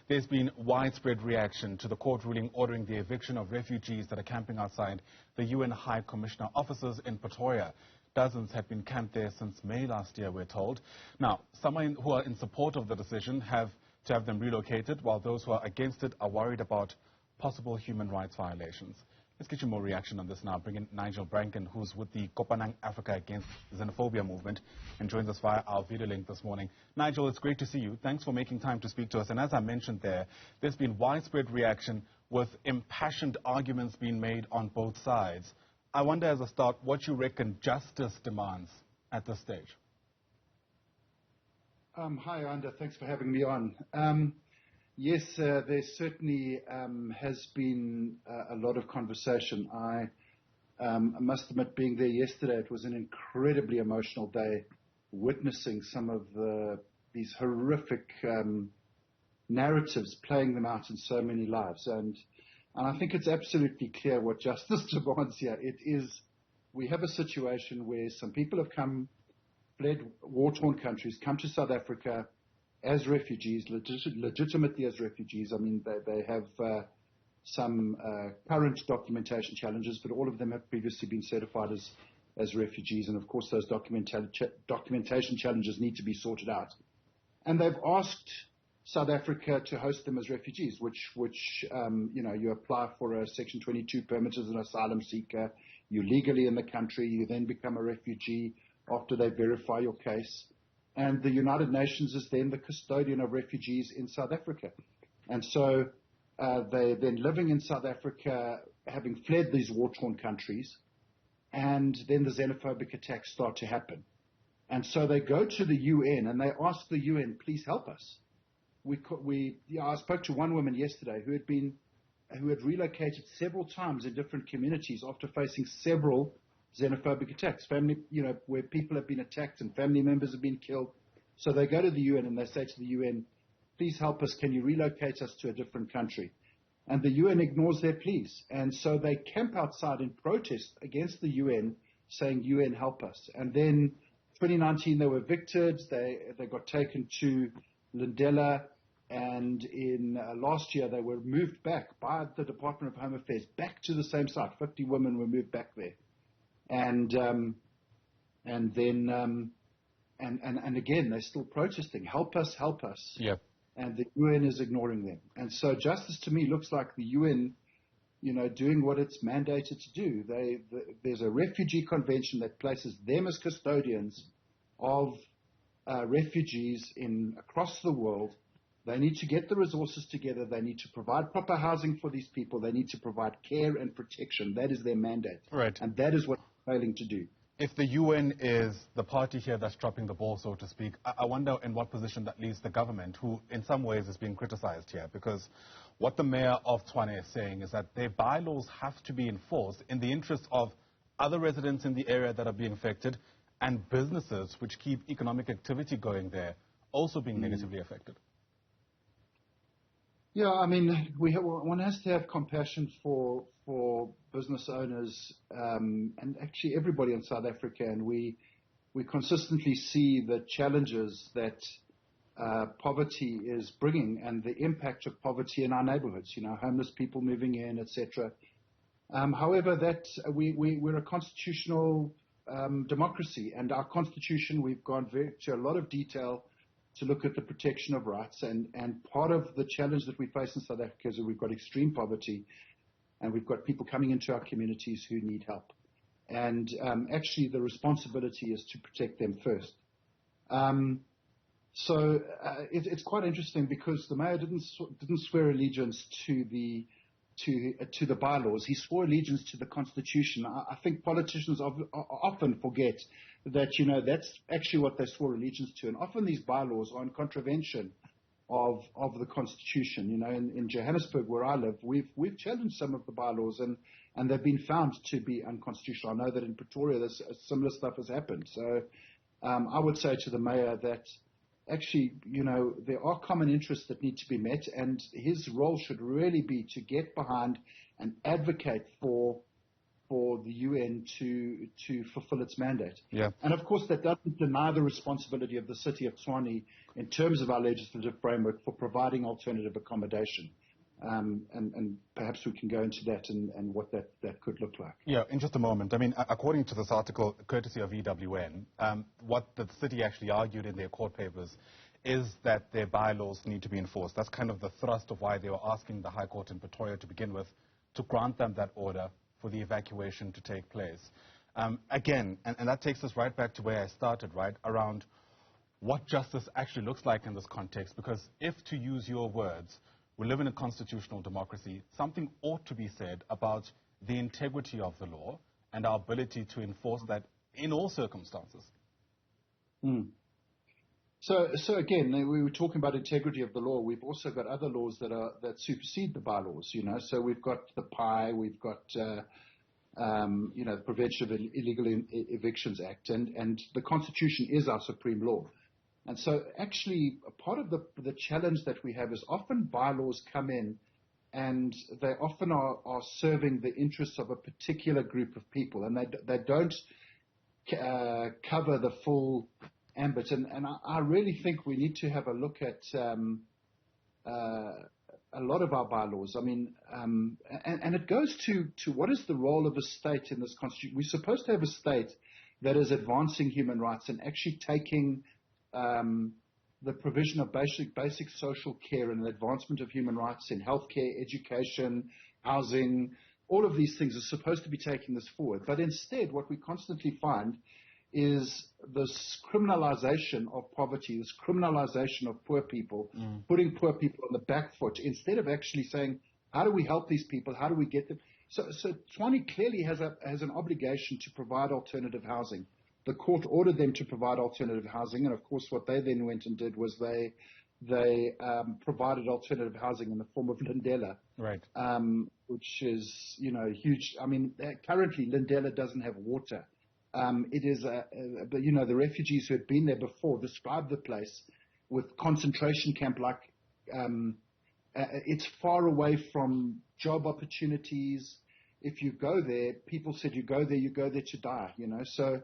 There's been widespread reaction to the court ruling ordering the eviction of refugees that are camping outside the UN High Commissioner offices in Pretoria. Dozens had been camped there since May last year, we're told. Now, some who are in support of the decision have to have them relocated, while those who are against it are worried about possible human rights violations. Let's get you more reaction on this now. Bring in Nigel Branken, who's with the Kopanang Africa Against Xenophobia movement and joins us via our video link this morning. Nigel, it's great to see you. Thanks for making time to speak to us. And as I mentioned there's been widespread reaction with impassioned arguments being made on both sides. I wonder, as a start, what you reckon justice demands at this stage. Hi, Anda. Thanks for having me on. Yes, there certainly has been a lot of conversation. I must admit, being there yesterday, it was an incredibly emotional day, witnessing some of these horrific narratives, playing them out in so many lives. And I think it's absolutely clear what justice demands here. We have a situation where some people have fled war-torn countries, come to South Africa as refugees, legitimately as refugees. I mean, they have some current documentation challenges, but all of them have previously been certified as refugees. And of course, those documentation challenges need to be sorted out. And they've asked South Africa to host them as refugees, which you apply for a Section 22 permit as an asylum seeker. You're legally in the country. You then become a refugee after they verify your case. And the United Nations is then the custodian of refugees in South Africa. And so they're then living in South Africa, having fled these war-torn countries, and then the xenophobic attacks start to happen. And so they go to the UN and they ask the UN, please help us. I spoke to one woman yesterday who had relocated several times in different communities after facing several xenophobic attacks, where people have been attacked and family members have been killed. So they go to the UN and they say to the UN, please help us, can you relocate us to a different country? And the UN ignores their pleas. And so they camp outside in protest against the UN, saying, UN, help us. And then 2019 they were evicted, they got taken to Lindela, and in last year they were moved back by the Department of Home Affairs back to the same site. 50 women were moved back there. And again, they're still protesting. Help us, help us. Yep. And the UN is ignoring them. And so justice to me looks like the UN, doing what it's mandated to do. There's a refugee convention that places them as custodians of refugees across the world. They need to get the resources together. They need to provide proper housing for these people. They need to provide care and protection. That is their mandate. Right. And that is what they're failing to do. If the UN is the party here that's dropping the ball, so to speak, I wonder in what position that leaves the government, who in some ways is being criticized here. Because what the mayor of Tshwane is saying is that their bylaws have to be enforced in the interest of other residents in the area that are being affected and businesses which keep economic activity going there also being negatively affected. Yeah, I mean, one has to have compassion for business owners and actually everybody in South Africa, and we consistently see the challenges that poverty is bringing and the impact of poverty in our neighborhoods. Homeless people moving in, etc. However, we're a constitutional democracy, and our constitution, we've gone to a lot of detail to look at the protection of rights, and part of the challenge that we face in South Africa is that we've got extreme poverty, and we've got people coming into our communities who need help. And actually the responsibility is to protect them first. So it's quite interesting because the mayor didn't swear allegiance to the bylaws. He swore allegiance to the Constitution. I think politicians often forget that, that's actually what they swore allegiance to. And often these bylaws are in contravention of the Constitution. In Johannesburg, where I live, we've challenged some of the bylaws and they've been found to be unconstitutional. I know that in Pretoria, similar stuff has happened. So I would say to the mayor that actually, there are common interests that need to be met, and his role should really be to get behind and advocate for for the UN to fulfill its mandate. Yeah. And of course, that doesn't deny the responsibility of the city of Tshwane in terms of our legislative framework for providing alternative accommodation. And perhaps we can go into that and what that could look like. Yeah, in just a moment. I mean, according to this article, courtesy of EWN, what the city actually argued in their court papers is that their bylaws need to be enforced. That's kind of the thrust of why they were asking the High Court in Pretoria to begin with to grant them that order for the evacuation to take place. Again, and that takes us right back to where I started, right, around what justice actually looks like in this context. Because if, to use your words, we live in a constitutional democracy, something ought to be said about the integrity of the law and our ability to enforce that in all circumstances. So again, we were talking about integrity of the law. We've also got other laws that supersede the bylaws. So we've got the PI, we've got the Prevention of Illegal Evictions Act, and the Constitution is our supreme law. And so actually, part of the challenge that we have is often bylaws come in and they often are serving the interests of a particular group of people, and they don't cover the full ambit. And I really think we need to have a look at a lot of our bylaws. I mean, and it goes to what is the role of a state in this constitution. We're supposed to have a state that is advancing human rights and actually taking the provision of basic social care and the advancement of human rights in healthcare, education, housing. All of these things are supposed to be taking this forward. But instead, what we constantly find is this criminalization of poverty, this criminalization of poor people, putting poor people on the back foot, instead of actually saying, how do we help these people? How do we get them? So Tshwane clearly has an obligation to provide alternative housing. The court ordered them to provide alternative housing, and of course what they then went and did was they provided alternative housing in the form of Lindela, right? Which is, huge. I mean, currently Lindela doesn't have water. It is, the refugees who had been there before described the place with concentration camp-like. It's far away from job opportunities. If you go there, people said you go there to die. So,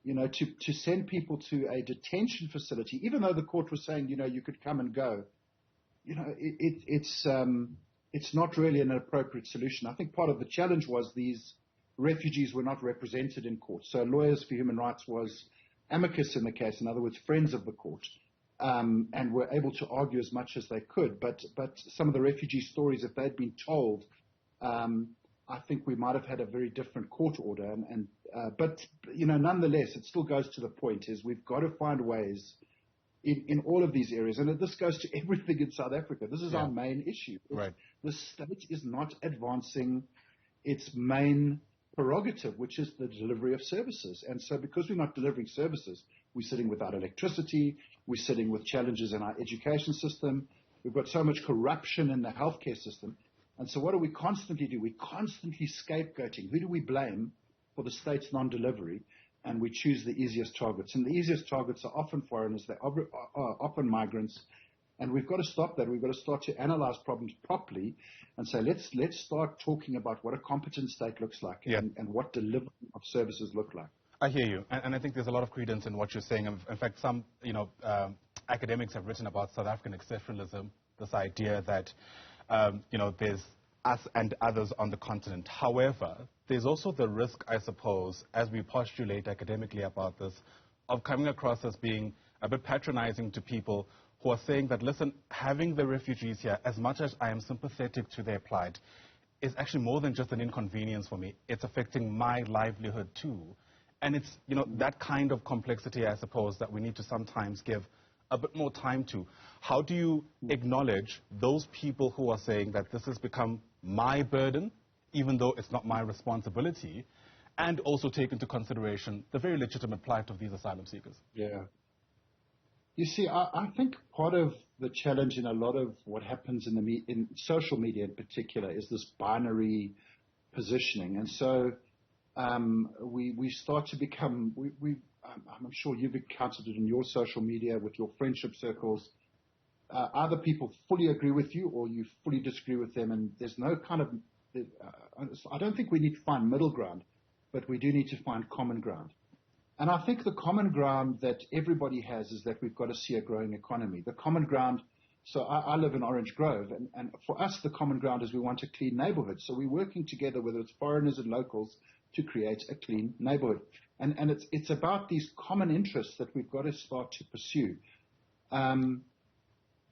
to send people to a detention facility, even though the court was saying, you could come and go, it's not really an appropriate solution. I think part of the challenge was these refugees were not represented in court. So Lawyers for Human Rights was amicus in the case, in other words, friends of the court, and were able to argue as much as they could. But some of the refugee stories, if they'd been told, I think we might have had a very different court order. But nonetheless, it still goes to the point is we've got to find ways in all of these areas. And this goes to everything in South Africa. This is our main issue. Right. The state is not advancing its main prerogative, which is the delivery of services. And so because we're not delivering services, we're sitting without electricity, we're sitting with challenges in our education system, we've got so much corruption in the healthcare system. And so what do we constantly do? We're constantly scapegoating. Who do we blame for the state's non-delivery? And we choose the easiest targets. And the easiest targets are often foreigners, they're often migrants. And we've got to stop that. We've got to start to analyze problems properly and say, let's start talking about what a competent state looks like and what delivery of services look like. I hear you. And I think there's a lot of credence in what you're saying. In fact, some academics have written about South African exceptionalism, this idea that there's us and others on the continent. However, there's also the risk, I suppose, as we postulate academically about this, of coming across as being a bit patronizing to people who are saying that, listen, having the refugees here, as much as I am sympathetic to their plight, is actually more than just an inconvenience for me. It's affecting my livelihood too. And it's, that kind of complexity, I suppose, that we need to sometimes give a bit more time to. How do you acknowledge those people who are saying that this has become my burden, even though it's not my responsibility, and also take into consideration the very legitimate plight of these asylum seekers? Yeah. You see, I think part of the challenge in a lot of what happens in social media in particular is this binary positioning. And so we start to become, I'm sure you've encountered it in your social media with your friendship circles. Either people fully agree with you or you fully disagree with them, and there's no kind of I don't think we need to find middle ground, but we do need to find common ground. And I think the common ground that everybody has is that we've got to see a growing economy. The common ground, so I live in Orange Grove, and for us the common ground is we want a clean neighborhood. So we're working together, whether it's foreigners and locals, to create a clean neighborhood. And it's about these common interests that we've got to start to pursue.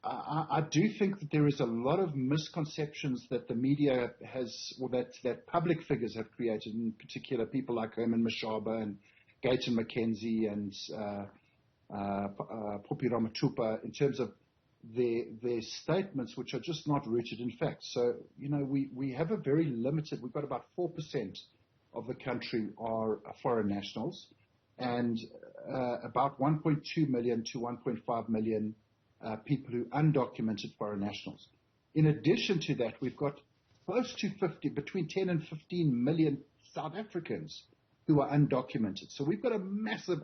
I do think that there is a lot of misconceptions that the media has, or that public figures have created, in particular people like Herman Mashaba and Gayton McKenzie and Poppy Ramatupa, in terms of their statements, which are just not rooted in fact. So, we have a very limited, we've got about 4% of the country are foreign nationals, and about 1.2 million to 1.5 million people who are undocumented foreign nationals. In addition to that, we've got close to between 10 and 15 million South Africans who are undocumented. So we've got a massive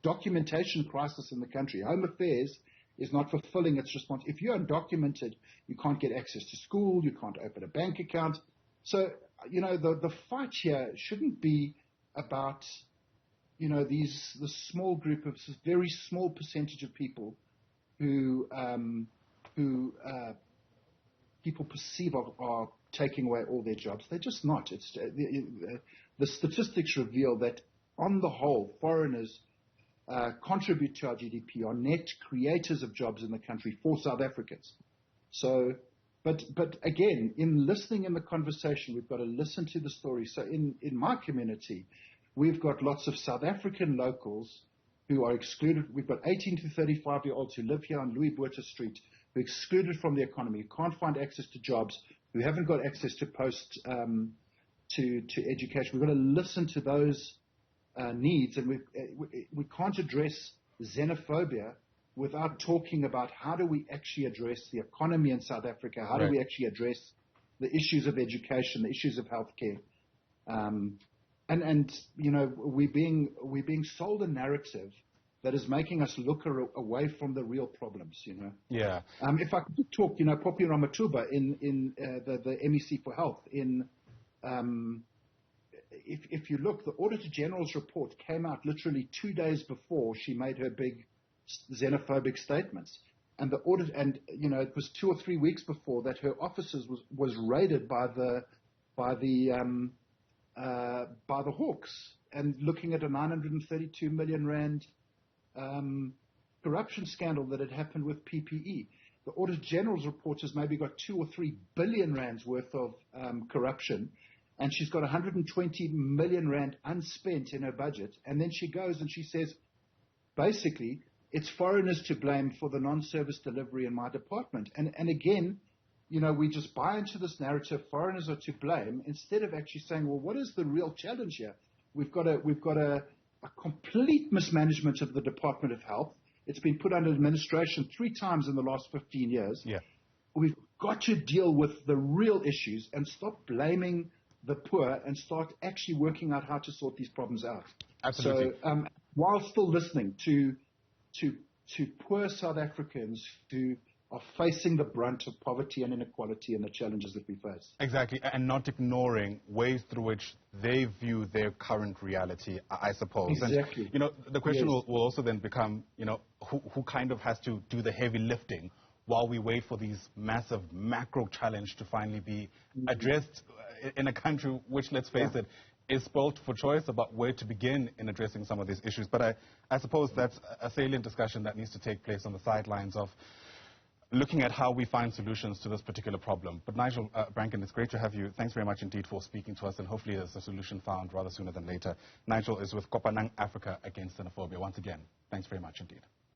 documentation crisis in the country. Home Affairs is not fulfilling its response. If you're undocumented, you can't get access to school, you can't open a bank account. So, the fight here shouldn't be about, the small group of this very small percentage of people who people perceive are taking away all their jobs. They're just not. It's the statistics reveal that on the whole, foreigners contribute to our GDP, are net creators of jobs in the country for South Africans. So, but again, in listening in the conversation, we've got to listen to the story. So in my community, we've got lots of South African locals who are excluded. We've got 18 to 35-year-olds who live here on Louis Botha Street, who are excluded from the economy, who can't find access to jobs, who haven't got access to to education. We've got to listen to those needs, and we can't address xenophobia without talking about how do we actually address the economy in South Africa, how do we actually address the issues of education, the issues of healthcare. And we're being sold a narrative that is making us look away from the real problems. Yeah. If I could talk, Poppy Ramatuba in the MEC for Health if you look, the Auditor General's report came out literally 2 days before she made her big xenophobic statements, and the audit, and it was 2 or 3 weeks before that her offices was raided by the Hawks, and looking at a 932 million rand corruption scandal that had happened with PPE. The Auditor General's report has maybe got 2 or 3 billion rands worth of corruption, and she's got 120 million rand unspent in her budget. And then she goes and she says, basically, it's foreigners to blame for the non-service delivery in my department. And again, we just buy into this narrative, foreigners are to blame, instead of actually saying, well, what is the real challenge here? We've got a complete mismanagement of the Department of Health. It's been put under administration 3 times in the last 15 years. Yeah. We've got to deal with the real issues and stop blaming the poor and start actually working out how to sort these problems out. Absolutely. So while still listening to poor South Africans who are facing the brunt of poverty and inequality and the challenges that we face. Exactly, and not ignoring ways through which they view their current reality, I suppose. Exactly. And, the question will also then become, who kind of has to do the heavy lifting while we wait for these massive macro challenge to finally be addressed in a country which, let's face it, is spoilt for choice about where to begin in addressing some of these issues. But I suppose that's a salient discussion that needs to take place on the sidelines of looking at how we find solutions to this particular problem. But Nigel, Branken, it's great to have you. Thanks very much indeed for speaking to us, and hopefully there's a solution found rather sooner than later. Nigel is with Kopanang Africa Against Xenophobia. Once again, thanks very much indeed.